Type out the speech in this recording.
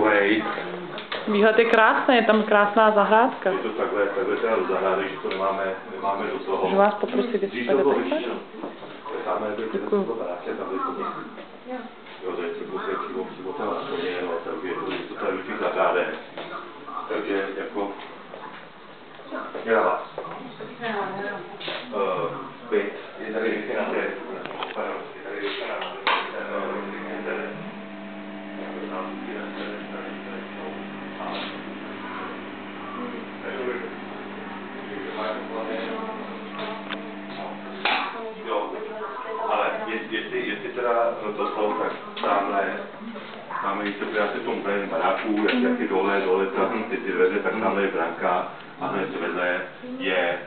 takovej. Výhled je krásný, je tam krásná zahrádka. Je to takhle teda do zahrady, že to nemáme do toho. Můžu vás poprosit, jestli tady takhle? Tamhle je to baráče, tam je to jo, to je přímo tam na koně, no, takže to tady do těch zahrádek. Takže jako, je na vás. Byt, je tady Wi-Fi na té, je tady Wi-Fi na internet. Ale jestli teda to, tak tamhle když se přijáte v tom úplném baráku, jak je dole ty dveře, tak tamhle je branka a hned vedle je